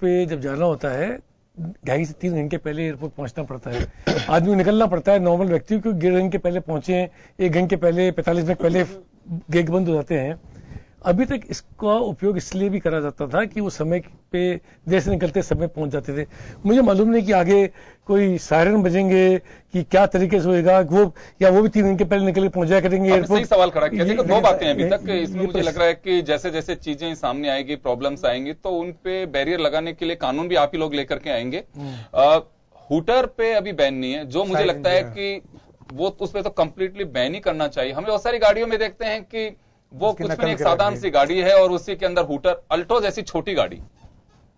पे जब जाना होता है 2.5 से 3 घंटे पहले एयरपोर्ट पहुंचना पड़ता है। आदमी को निकलना पड़ता है, नॉर्मल व्यक्ति को 1.5 घंटे पहले पहुंचे, 1 घंटे पहले 45 मिनट पहले गेट बंद हो जाते हैं। अभी तक इसका उपयोग इसलिए भी करा जाता था कि वो समय पे देर से निकलते समय पहुंच जाते थे। मुझे मालूम नहीं कि आगे कोई सायरन बजेंगे कि क्या तरीके से होएगा, वो भी 3 घंटे पहले निकल के पहुंच जाया करेंगे एयरपोर्ट। सही सवाल खड़ा किया। दो बातें अभी तक इसमें मुझे लग रहा है कि जैसे जैसे चीजें सामने आएगी, प्रॉब्लम्स आएंगी, तो उन पे बैरियर लगाने के लिए कानून भी आप ही लोग लेकर के आएंगे। हुटर पे अभी बैन नहीं है, जो मुझे लगता है कि वो उस पे तो कंप्लीटली बैन ही करना चाहिए। हमें बहुत सारी गाड़ियों में देखते हैं कि वो कुछ में एक साधारण सी गाड़ी है और उसी के अंदर हुटर, अल्टो जैसी छोटी गाड़ी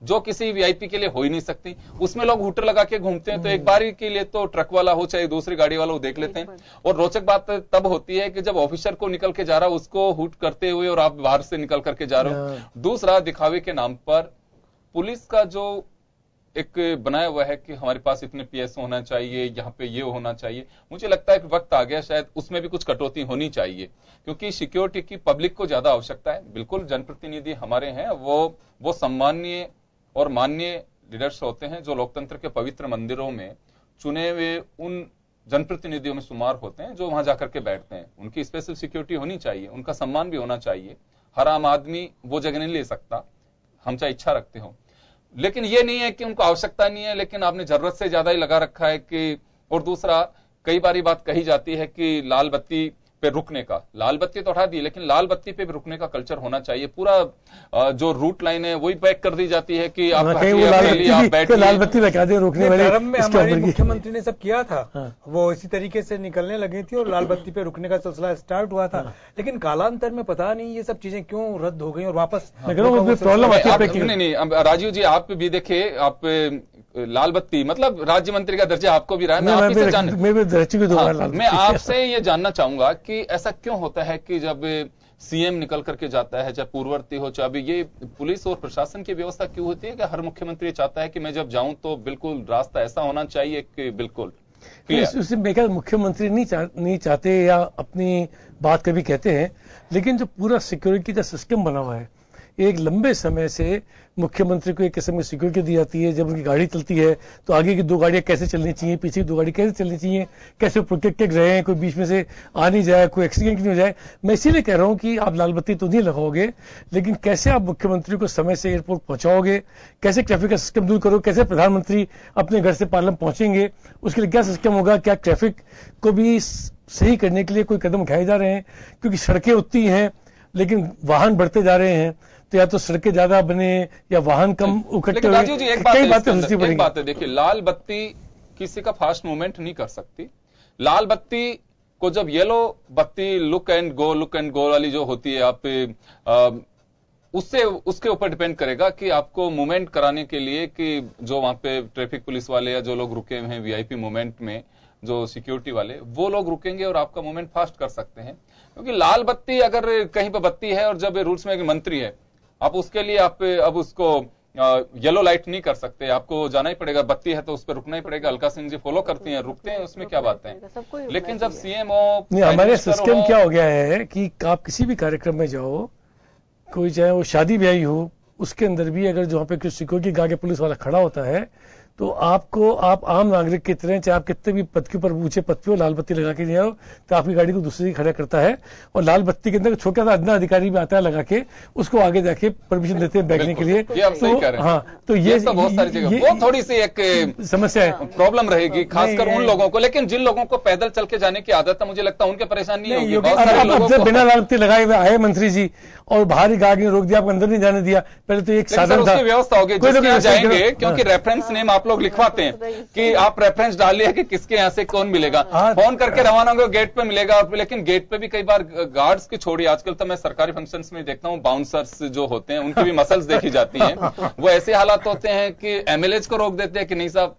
जो किसी वीआईपी के लिए हो ही नहीं सकती, उसमें लोग हुटर लगा के घूमते हैं। तो एक बारी के लिए तो ट्रक वाला हो चाहे दूसरी गाड़ी वाला हो देख लेते हैं। और रोचक बात तब होती है कि जब ऑफिसर को निकल के जा रहा हो उसको हुट करते हुए और आप बाहर से निकल करके जा रहे हो। दूसरा, दिखावे के नाम पर पुलिस का जो एक बनाया हुआ है कि हमारे पास इतने पीएस होना चाहिए, यहाँ पे ये होना चाहिए, मुझे लगता है कि वक्त आ गया शायद उसमें भी कुछ कटौती होनी चाहिए, क्योंकि सिक्योरिटी की पब्लिक को ज्यादा आवश्यकता है। बिल्कुल जनप्रतिनिधि हमारे हैं, वो सम्मानीय और माननीय लीडर्स होते हैं जो लोकतंत्र के पवित्र मंदिरों में चुने हुए उन जनप्रतिनिधियों में शुमार होते हैं जो वहां जाकर के बैठते हैं। उनकी स्पेशल सिक्योरिटी होनी चाहिए, उनका सम्मान भी होना चाहिए। हर आम आदमी वो जगह नहीं ले सकता, हम चाहे इच्छा रखते हो। लेकिन ये नहीं है कि उनको आवश्यकता नहीं है, लेकिन आपने जरूरत से ज्यादा ही लगा रखा है कि। और दूसरा, कई बार बात कही जाती है कि लाल बत्ती पे रुकने का, लाल बत्ती तो हटा दी, लेकिन लाल बत्ती पे भी रुकने का कल्चर होना चाहिए। पूरा जो रूट लाइन है वही पैक कर दी जाती है कि आप बैठिए, लाल बत्ती लगा दे रोकने वाले। में हमारे मुख्यमंत्री ने सब किया था, वो इसी तरीके से निकलने लगी थी और लाल बत्ती पे रुकने का सिलसिला स्टार्ट हुआ था। लेकिन कालांतर में पता नहीं ये सब चीजें क्यों रद्द हो गई और वापस प्रॉब्लम आती है। नहीं, राजीव जी आप भी देखिए, आप लाल बत्ती मतलब राज्य मंत्री का दर्जा आपको भी रहा है। मैं आपसे ये जानना चाहूंगा कि ऐसा क्यों होता है कि जब सीएम निकल करके जाता है, चाहे पूर्ववर्ती हो चाहे, ये पुलिस और प्रशासन की व्यवस्था क्यों होती है कि हर मुख्यमंत्री चाहता है कि मैं जब जाऊं तो बिल्कुल रास्ता ऐसा होना चाहिए कि बिल्कुल उससे मैं क्या, मुख्यमंत्री नहीं चाहते या अपनी बात कभी कहते हैं, लेकिन जो पूरा सिक्योरिटी का सिस्टम बना हुआ है, एक लंबे समय से मुख्यमंत्री को एक किस्म की सिक्योरिटी दी जाती है। जब उनकी गाड़ी चलती है तो आगे की 2 गाड़ियां कैसे चलनी चाहिए, पीछे की 2 गाड़ी कैसे चलनी चाहिए, कैसे प्रोटेक्टेड रहे, कोई बीच में से आ नहीं जाए, कोई एक्सीडेंट नहीं हो जाए। मैं इसीलिए कह रहा हूं कि आप लाल बत्ती तो नहीं लगाओगे, लेकिन कैसे आप मुख्यमंत्री को समय से एयरपोर्ट पहुंचाओगे, कैसे ट्रैफिक का सिस्टम दूर करो, कैसे प्रधानमंत्री अपने घर से पार्लियामेंट पहुंचेंगे, उसके लिए क्या सिस्टम होगा, क्या ट्रैफिक को भी सही करने के लिए कोई कदम उठाए जा रहे हैं। क्योंकि सड़कें उतनी हैं लेकिन वाहन बढ़ते जा रहे हैं, तो या तो सड़कें ज्यादा बने या वाहन कम इकट्ठे हुए। कई बातें सोचनी पड़ेगी। एक बात है, देखिए, लाल बत्ती किसी का फास्ट मूवमेंट नहीं कर सकती। लाल बत्ती को जब येलो बत्ती लुक एंड गो वाली जो होती है, आप उससे उसके ऊपर डिपेंड करेगा कि आपको मूवमेंट कराने के लिए कि जो वहां पे ट्रैफिक पुलिस वाले या जो लोग रुके हुए हैं वीआईपी मूवमेंट में, जो सिक्योरिटी वाले, वो लोग रुकेंगे और आपका मूवमेंट फास्ट कर सकते हैं। क्योंकि लाल बत्ती अगर कहीं पर बत्ती है और जब रूल्स में एक मंत्री है, आप उसके लिए आप अब उसको येलो लाइट नहीं कर सकते, आपको जाना ही पड़ेगा। बत्ती है तो उस पर रुकना ही पड़ेगा। अलका सिंह जी फॉलो करती हैं, रुकते हैं, उसमें क्या बात है। लेकिन जब सीएम हो, हमारे सिस्टम क्या हो गया है कि आप किसी भी कार्यक्रम में जाओ, कोई चाहे वो शादी ब्याह हो, उसके अंदर भी अगर जहां पे सिक्योरिटी गार्ड या पुलिस वाला खड़ा होता है तो आप आम नागरिक की तरह, चाहे आप कितने भी पद के ऊपर ऊंचे पद पे हो, लाल बत्ती लगा के नहीं आओ तो आपकी गाड़ी को दूसरी खड़ा करता है। और लाल बत्ती के अंदर छोटा सा अदना अधिकारी भी आता है लगा के, उसको आगे जाके परमिशन देते हैं बैठने के लिए। हाँ, तो ये बहुत सारी जगह वो थोड़ी सी एक समस्या है, प्रॉब्लम रहेगी, खासकर उन लोगों को। लेकिन जिन लोगों को पैदल चल के जाने की आदत है, मुझे लगता है उनके परेशानी नहीं होगी। बिना लाल बत्ती लगाए हुए आए मंत्री जी और बाहरी गार्ड ने रोक दिया, आपको अंदर नहीं जाने दिया। पहले तो एक साधन था, व्यवस्था होगी जिसके जाएंगे, क्योंकि रेफरेंस नेम आप लोग लिखवाते हैं कि आप रेफरेंस डालिए कि किसके यहां से कौन मिलेगा, फोन करके रवाना होगा, गेट पे मिलेगा। लेकिन गेट पे भी कई बार गार्ड्स की छोड़ी, आजकल तो मैं सरकारी फंक्शंस में देखता हूं बाउंसर्स जो होते हैं उनकी भी मसल्स देखी जाती हैं। वो ऐसे हालात होते हैं कि एमएलएज को रोक देते हैं कि नहीं साहब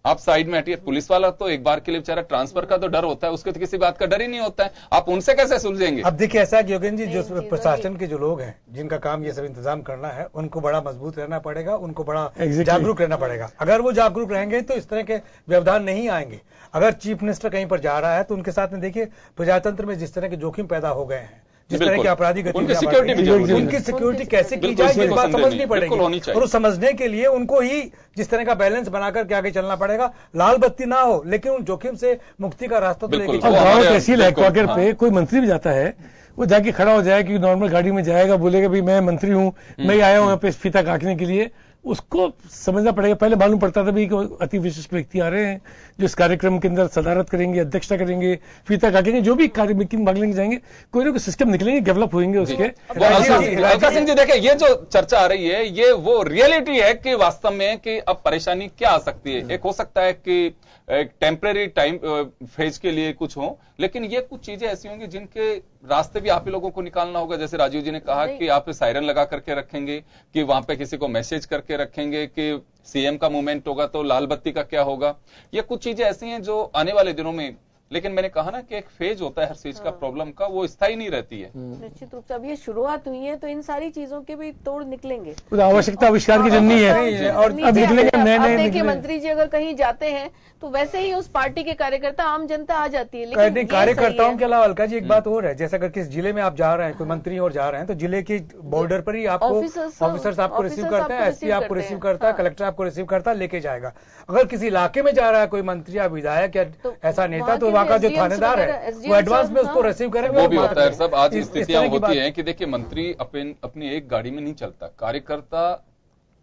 आप साइड में हटिए। पुलिस वाला तो एक बार के लिए बेचारा ट्रांसफर का तो डर होता है, उसके तो किसी बात का डर ही नहीं होता है, आप उनसे कैसे सुलझेंगे। अब देखिए ऐसा है योगेंद्र जी, जो प्रशासन के जो लोग हैं जिनका काम ये सब इंतजाम करना है, उनको बड़ा मजबूत रहना पड़ेगा, उनको बड़ा जागरूक रहना पड़ेगा। अगर वो जागरूक रहेंगे तो इस तरह के व्यवधान नहीं आएंगे। अगर चीफ मिनिस्टर कहीं पर जा रहा है तो उनके साथ में देखिए प्रजातंत्र में जिस तरह के जोखिम पैदा हो गए हैं, जिस तरह की आपराधिक उनकी सिक्योरिटी कैसे की जाए, ये बात समझनी पड़ेगी। और समझने के लिए उनको ही जिस तरह का बैलेंस बनाकर के आगे चलना पड़ेगा। लाल बत्ती ना हो, लेकिन उन जोखिम से मुक्ति का रास्ता तो लेके गाँव तहसील हेडक्वार्टर पे कोई मंत्री भी जाता है, वो जाके खड़ा हो जाए कि नॉर्मल गाड़ी में जाएगा, बोलेगा भाई मैं मंत्री हूं, मैं आया हूं यहाँ पे फीता काटने के लिए, उसको समझना पड़ेगा। पहले मालूम पड़ता था भाई कि अति विशिष्ट व्यक्ति आ रहे हैं जो इस कार्यक्रम के अंदर सदारत करेंगे, अध्यक्षता करेंगे, फीता काटेंगे, जो भी कार्य मीटिंग भाग लेंगे जाएंगे, कोई ना कोई सिस्टम निकलेंगे, डेवलप होंगे उसके। अलका सिंह जी देखें, ये जो चर्चा आ रही है ये वो रियलिटी है कि वास्तव में कि अब परेशानी क्या आ सकती है। एक हो सकता है कि एक टेम्परेरी टाइम फेज के लिए कुछ हो, लेकिन ये कुछ चीजें ऐसी होंगी जिनके रास्ते भी आप ही लोगों को निकालना होगा। जैसे राजीव जी ने कहा कि आप सायरन लगा करके रखेंगे, कि वहां पे किसी को मैसेज करके रखेंगे कि सीएम का मूवमेंट होगा तो लाल बत्ती का क्या होगा। ये कुछ चीजें ऐसी हैं जो आने वाले दिनों में, लेकिन मैंने कहा ना कि एक फेज होता है हर चीज का, प्रॉब्लम का, वो स्थायी नहीं रहती है। निश्चित रूप से अब ये शुरुआत हुई है तो इन सारी चीजों के भी तोड़ निकलेंगे। आवश्यकता आविष्कार की जननी है और अब निकलेंगे नए। देखिए मंत्री जी अगर कहीं जाते हैं तो वैसे ही उस पार्टी के कार्यकर्ता, आम जनता आ जाती है, लेकिन कार्यकर्ताओं के अलावा अलका जी एक बात और है, जैसे अगर किस जिले में आप जा रहे हैं, कोई मंत्री और जा रहे हैं, तो जिले के बॉर्डर पर ही आपको ऑफिसर्स आपको रिसीव करते हैं, एसपी आपको रिसीव करता है, कलेक्टर आपको रिसीव करता है, लेके जाएगा। अगर किसी इलाके में जा रहा है कोई मंत्री या विधायक या ऐसा नेता, तो वहाँ का जो थानेदार है वो एडवांस में उसको रिसीव करेंगे। वो भी होता है सब। आज स्थितियां होती है कि देखिए मंत्री अपनी एक गाड़ी में नहीं चलता, कार्यकर्ता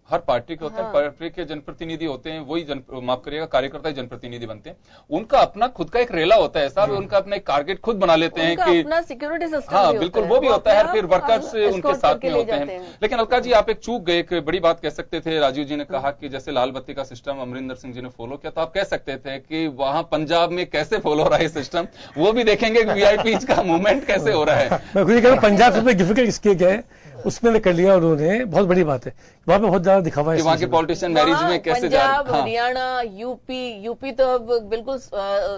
हर पार्टी के होते हैं, पार्टी के जनप्रतिनिधि होते हैं, वही माफ करिएगा कार्यकर्ता ही जनप्रतिनिधि बनते हैं। उनका अपना खुद का एक रेला होता है साहब, उनका अपना एक टारगेट खुद बना लेते हैं कि अपना सिक्योरिटी सिस्टम। हाँ बिल्कुल, वो भी होता है, फिर वर्कर्स उनके साथ में होते हैं। लेकिन अलका जी आप एक चूक गए, एक बड़ी बात कह सकते थे। राजीव जी ने कहा कि जैसे लाल बत्ती का सिस्टम अमरिंदर सिंह जी ने फॉलो किया, तो आप कह सकते थे कि वहां पंजाब में कैसे फॉलो हो रहा है सिस्टम, वो भी देखेंगे वीआईपी का मूवमेंट कैसे हो रहा है। मैं खुद ही कह रहा हूं पंजाब सबसे डिफिकल्ट स्टेट है, उसमें कर लिया उन्होंने, बहुत बड़ी बात है। वहां पे बहुत ज्यादा दिखावा है वहां के पॉलिटिशियन मैरिज में कैसे जा रहे हैं। पंजाब, हरियाणा, यूपी तो अब बिल्कुल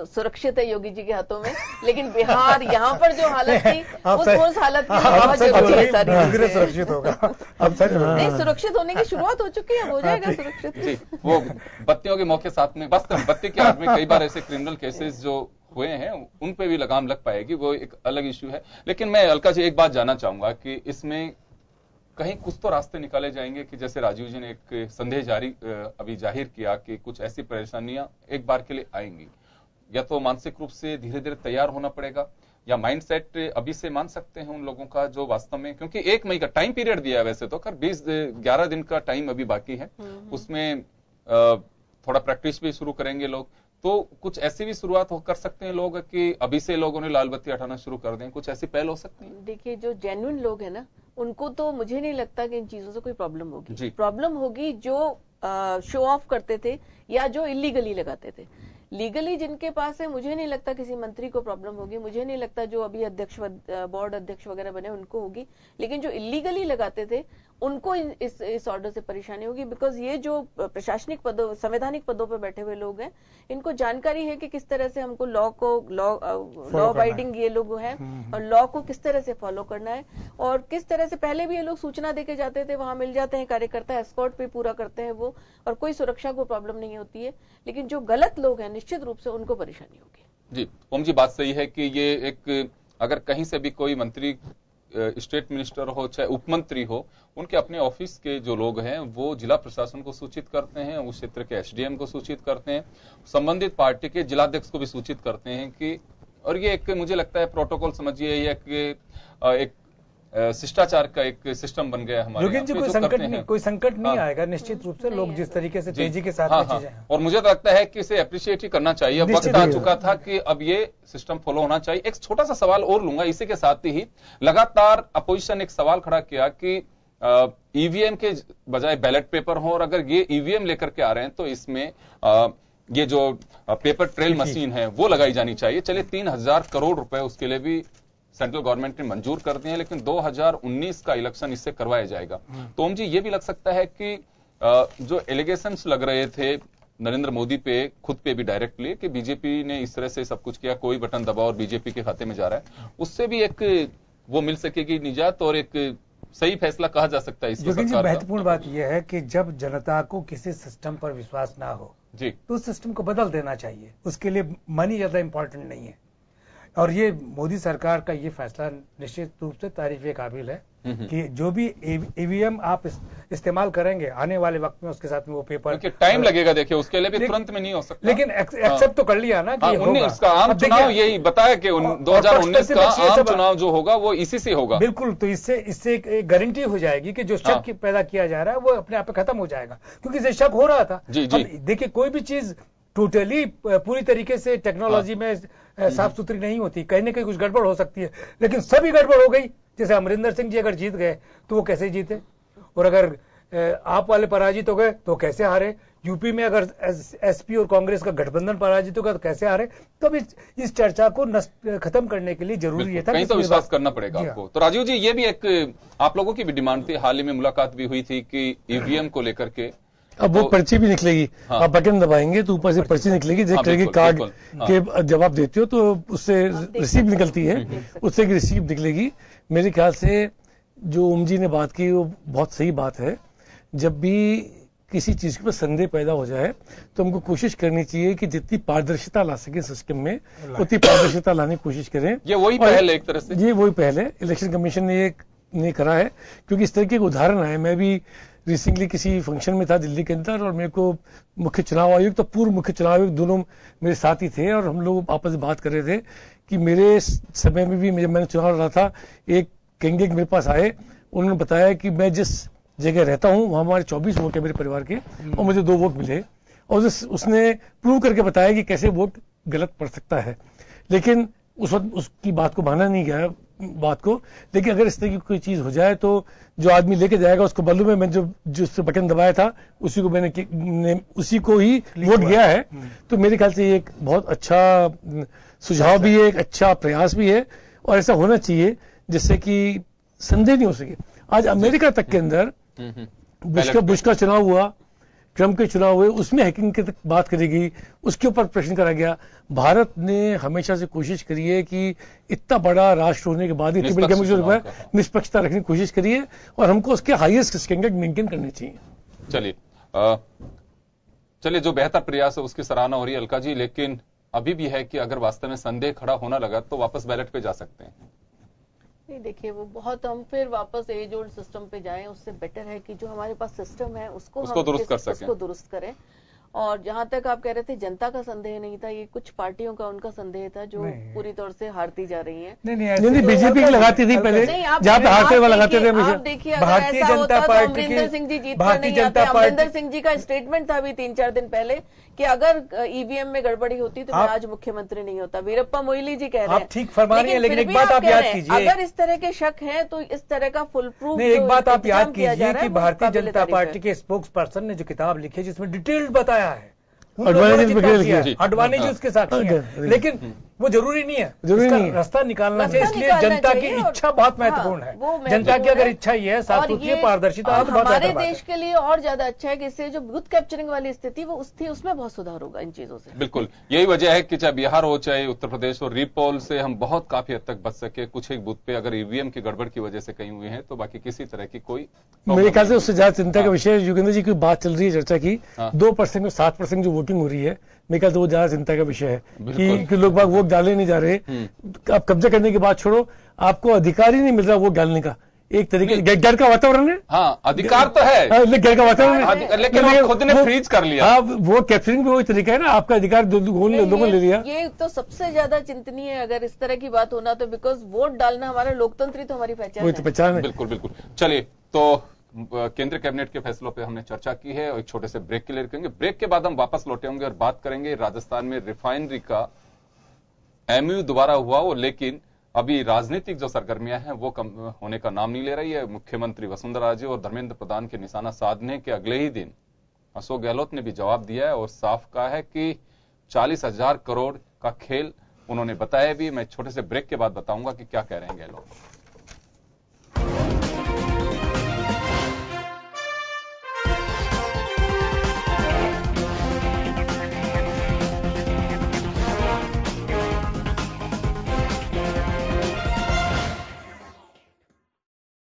सुरक्षित है योगी जी के हाथों में, लेकिन बिहार यहाँ पर जो हालत थी उस हालत की बहुत जरूरी है सारी सुरक्षित होगा। अब नहीं, सुरक्षित होने की शुरुआत हो चुकी है, हो जाएगा सुरक्षित जी। वो बत्तियों के मौके साथ में, बस बत्ती के आड़ में कई बार ऐसे क्रिमिनल केसेस जो हुए हैं उन पे भी लगाम लग पाएगी, वो एक अलग इश्यू है। लेकिन मैं अलका जी एक बात जानना चाहूंगा कि इसमें कहीं कुछ तो रास्ते निकाले जाएंगे कि जैसे राजीव जी ने एक संदेश अभी जाहिर किया कि कुछ ऐसी परेशानियां एक बार के लिए आएंगी, या तो मानसिक रूप से धीरे धीरे तैयार होना पड़ेगा, या माइंडसेट अभी से मान सकते हैं उन लोगों का जो वास्तव में, क्योंकि 1 मई का टाइम पीरियड दिया है वैसे तो, कर 11 दिन का टाइम अभी बाकी है, उसमें थोड़ा प्रैक्टिस भी शुरू करेंगे लोग, तो कुछ ऐसी भी शुरुआत कर सकते हैं लोग कि अभी से लोगों ने लाल बत्ती हटाना शुरू कर दें, कुछ ऐसी पहल हो सकती है। देखिए जो जेन्युइन लोग हैं ना, उनको तो मुझे नहीं लगता कि इन चीजों से कोई प्रॉब्लम होगी। प्रॉब्लम होगी जो शो ऑफ करते थे या जो इलीगली लगाते थे। लीगली जिनके पास है, मुझे नहीं लगता किसी मंत्री को प्रॉब्लम होगी, मुझे नहीं लगता जो अभी अध्यक्ष बोर्ड अध्यक्ष वगैरह बने उनको होगी, लेकिन जो इलीगली लगाते थे उनको इस ऑर्डर से परेशानी होगी। बिकॉज ये जो प्रशासनिक पदों, संवैधानिक पदों पर बैठे हुए लोग हैं, इनको जानकारी है कि किस तरह से हमको लॉ अबाइडिंग ये लोग हैं और लॉ को किस तरह से फॉलो करना है, और किस तरह से पहले भी ये लोग सूचना देके जाते थे, वहां मिल जाते हैं कार्यकर्ता, एस्कॉर्ट पे पूरा करते हैं वो, और कोई सुरक्षा को प्रॉब्लम नहीं होती है। लेकिन जो गलत लोग हैं निश्चित रूप से उनको परेशानी होगी। जी ओम जी, बात सही है कि ये एक, अगर कहीं से भी कोई मंत्री, स्टेट मिनिस्टर हो चाहे उपमंत्री हो, उनके अपने ऑफिस के जो लोग हैं वो जिला प्रशासन को सूचित करते हैं, उस क्षेत्र के एसडीएम को सूचित करते हैं, संबंधित पार्टी के जिलाध्यक्ष को भी सूचित करते हैं कि, और ये एक मुझे लगता है प्रोटोकॉल समझिए, ये एक शिष्टाचार का एक सिस्टम बन गया हमारे। लेकिन जी कोई संकट नहीं आएगा निश्चित रूप से, लोग जिस तरीके से तेजी के साथ चीजें हैं, और मुझे तो लगता है कि इसे अप्रिशिएट ही करना चाहिए। अब वक्त आ चुका था कि अब ये सिस्टम फॉलो होना चाहिए। एक छोटा सा सवाल और लूंगा इसी के साथ ही, लगातार अपोजिशन एक सवाल खड़ा किया कि ईवीएम के बजाय बैलेट पेपर हो, और अगर ये ईवीएम लेकर के आ रहे हैं तो इसमें ये जो पेपर ट्रेल मशीन है वो लगाई जानी चाहिए। चलिए 3000 करोड़ रुपए उसके लिए भी सेंट्रल गवर्नमेंट ने मंजूर कर दिए हैं, लेकिन 2019 का इलेक्शन इससे करवाया जाएगा। तो ओम जी ये भी लग सकता है कि जो एलिगेशंस लग रहे थे नरेंद्र मोदी पे, खुद पे भी डायरेक्टली, कि बीजेपी ने इस तरह से सब कुछ किया, कोई बटन दबाओ और बीजेपी के खाते में जा रहा है, उससे भी एक वो मिल सकेगी निजात और एक सही फैसला कहा जा सकता है। लेकिन जी महत्वपूर्ण बात यह है कि जब जनता को किसी सिस्टम पर विश्वास ना हो जी, तो उस सिस्टम को बदल देना चाहिए। उसके लिए मनी ज्यादा इंपॉर्टेंट नहीं है। और ये मोदी सरकार का ये फैसला निश्चित रूप से तारीफ के काबिल है कि जो भी ईवीएम आप इस्तेमाल करेंगे आने वाले वक्त में उसके साथ में वो पेपर टाइम लगेगा, देखिए उसके लिए भी तुरंत में नहीं हो सकता, लेकिन एक्सेप्ट तो कर लिया ना कि 19 का आम चुनाव यही बताया कि 2019 का आम चुनाव जो होगा वो इसी से होगा। बिल्कुल, तो इससे एक गारंटी हो जाएगी कि जो शक पैदा किया जा रहा है वो अपने आप खत्म हो जाएगा, क्योंकि इससे शक हो रहा था। देखिए कोई भी चीज टोटली पूरी तरीके से टेक्नोलॉजी में साफ सुथरी नहीं होती, कहीं ना कहीं कुछ गड़बड़ हो सकती है, लेकिन सभी गड़बड़ हो गई। जैसे अमरिंदर सिंह जी अगर जीत गए तो वो कैसे जीते, और अगर आप वाले पराजित हो गए तो कैसे हारे, यूपी में अगर एसपी और कांग्रेस का गठबंधन पराजित होगा तो कैसे हारे। तो इस चर्चा को खत्म करने के लिए जरूरी था, कहीं तो विश्वास करना पड़ेगा आपको। तो राजीव जी, ये भी एक आप लोगों की भी डिमांड थी, हाल ही में मुलाकात भी हुई थी कि ईवीएम को लेकर के अब वो पर्ची भी निकलेगी, आप बटन दबाएंगे तो ऊपर से पर्ची निकलेगी, जो क्रेडिट कार्ड के जब आप देते हो तो उससे रिसीव निकलती है, उससे रिसीव निकलेगी। मेरे ख्याल से जो ओम जी ने बात की वो बहुत सही बात है। जब भी किसी चीज के ऊपर संदेह पैदा हो जाए तो हमको कोशिश करनी चाहिए कि जितनी पारदर्शिता ला सके सिस्टम में उतनी पारदर्शिता लाने की कोशिश करें। ये वही पहल है एक तरह से, ये वही पहल है, इलेक्शन कमीशन ने करा है, क्योंकि इस तरह के उदाहरण है। मैं भी रिसेंटली किसी फंक्शन में था दिल्ली के अंदर, और मेरे को मुख्य चुनाव आयुक्त तो पूर्व मुख्य चुनाव आयुक्त दोनों मेरे साथ ही थे, और हम लोग आपस में बात कर रहे थे कि मेरे समय में भी मैंने चुनाव लड़ा था, एक कैंडिडेट मेरे पास आए, उन्होंने बताया कि मैं जिस जगह रहता हूं वहां हमारे 24 वोट है मेरे परिवार के, और मुझे 2 वोट मिले, और उसने प्रूव करके बताया कि कैसे वोट गलत पड़ सकता है। लेकिन उस वक्त उसकी बात को माना नहीं गया बात को। लेकिन अगर इस तरह की कोई चीज हो जाए तो जो आदमी लेके जाएगा उसको मालूम है, मैंने जो उससे बटन दबाया था उसी उसी को ही वोट गया है। तो मेरे ख्याल से ये एक बहुत अच्छा सुझाव भी है, एक अच्छा प्रयास भी है, और ऐसा होना चाहिए जिससे कि संदेह नहीं हो सके। आज अमेरिका तक के अंदर बुश का चुनाव हुआ, ट्रंप के चुनाव हुए, उसमें हैकिंग की बात करी गई, उसके ऊपर प्रश्न करा गया। भारत ने हमेशा से कोशिश करी है कि इतना बड़ा राष्ट्र होने के बाद निष्पक्षता रखने की कोशिश करी है, और हमको उसके हाईएस्ट स्टैंडर्ड मेंटेन करने चाहिए। चलिए जो बेहतर प्रयास है उसकी सराहना हो रही है अलका जी, लेकिन अभी भी है कि अगर वास्तव में संदेह खड़ा होना लगा तो वापस बैलेट पे जा सकते हैं। नहीं, देखिए वो बहुत, हम फिर वापस एज ओल्ड सिस्टम पे जाएं, उससे बेटर है कि जो हमारे पास सिस्टम है उसको दुरुस्त करें। और जहां तक आप कह रहे थे जनता का संदेह नहीं था, ये कुछ पार्टियों का उनका संदेह था जो पूरी तौर से हारती जा रही हैं। नहीं, बीजेपी लगाती थी पहले, जहां पे हारते हुए लगाते थे। आप देखिए अगर ऐसा होता तो अमरिंदर सिंह जी जीत कर नहीं आते। अमरिंदर सिंह जी का स्टेटमेंट था अभी 3-4 दिन पहले कि अगर ईवीएम में गड़बड़ी होती तो मैं आज मुख्यमंत्री नहीं होता। वीरप्पा मोइली जी कह रहे हैं, ठीक फरमा रही है, लेकिन एक बात आप याद कीजिए, अगर इस तरह के शक है तो इस तरह का फुल प्रूफ एक बात आप याद कीजिए कि भारतीय जनता पार्टी के स्पोक्स पर्सन ने जो किताब लिखी है जिसमें डिटेल्ड बताया है, अडवाणी जी उसके साक्षी हैं, लेकिन वो जरूरी नहीं है, रास्ता निकालना चाहिए। इसलिए जनता की इच्छा बहुत महत्वपूर्ण है। जनता की अगर इच्छा ही है साफ सुथरी पारदर्शिता, हमारे देश के लिए और ज्यादा अच्छा है कि इससे जो बूथ कैप्चरिंग वाली स्थिति वो थी उसमें बहुत सुधार होगा इन चीजों से। बिल्कुल, यही वजह है कि चाहे बिहार हो चाहे उत्तर प्रदेश हो, रीपोल से हम बहुत काफी हद तक बच सके। कुछ एक बूथ पे अगर ईवीएम की गड़बड़ की वजह से कहीं हुए हैं तो बाकी किसी तरह की कोई, मेरे ख्याल से उससे ज्यादा चिंता का विषय योगेंद्र जी की बात चल रही है चर्चा की, 2% और 7% जो वोटिंग हो रही है, मेरे ख्याल से वो ज्यादा चिंता का विषय है कि लोग बाग वोट डालने नहीं जा रहे। आप कब्जा करने की बात छोड़ो, आपको अधिकार ही नहीं मिल रहा वोट डालने का। एक तरीके डर का वातावरण है। हाँ, अधिकार तो है, डर का वातावरण है, लेकिन खुद ने फ्रीज कर लिया। हाँ, वो कैप्चरिंग भी वही तरीका है ना, आपका अधिकार लोगों ने ले लिया। ये तो सबसे ज्यादा चिंतनीय है अगर इस तरह की बात होना तो, बिकॉज वोट डालना हमारा लोकतंत्र ही तो हमारी पहचान है। बिल्कुल बिल्कुल। चलिए, तो केंद्रीय कैबिनेट के फैसलों पे हमने चर्चा की है और एक छोटे से ब्रेक के लिए रखेंगे। ब्रेक के बाद हम वापस लौटे होंगे और बात करेंगे राजस्थान में रिफाइनरी का एमयू दोबारा हुआ हो, लेकिन अभी राजनीतिक जो सरगर्मियां हैं वो कम होने का नाम नहीं ले रही है। मुख्यमंत्री वसुंधरा राजे और धर्मेंद्र प्रधान के निशाना साधने के अगले ही दिन अशोक गहलोत ने भी जवाब दिया है और साफ कहा है कि 40,000 करोड़ का खेल उन्होंने बताया भी। मैं छोटे से ब्रेक के बाद बताऊंगा कि क्या कह रहे हैं गहलोत।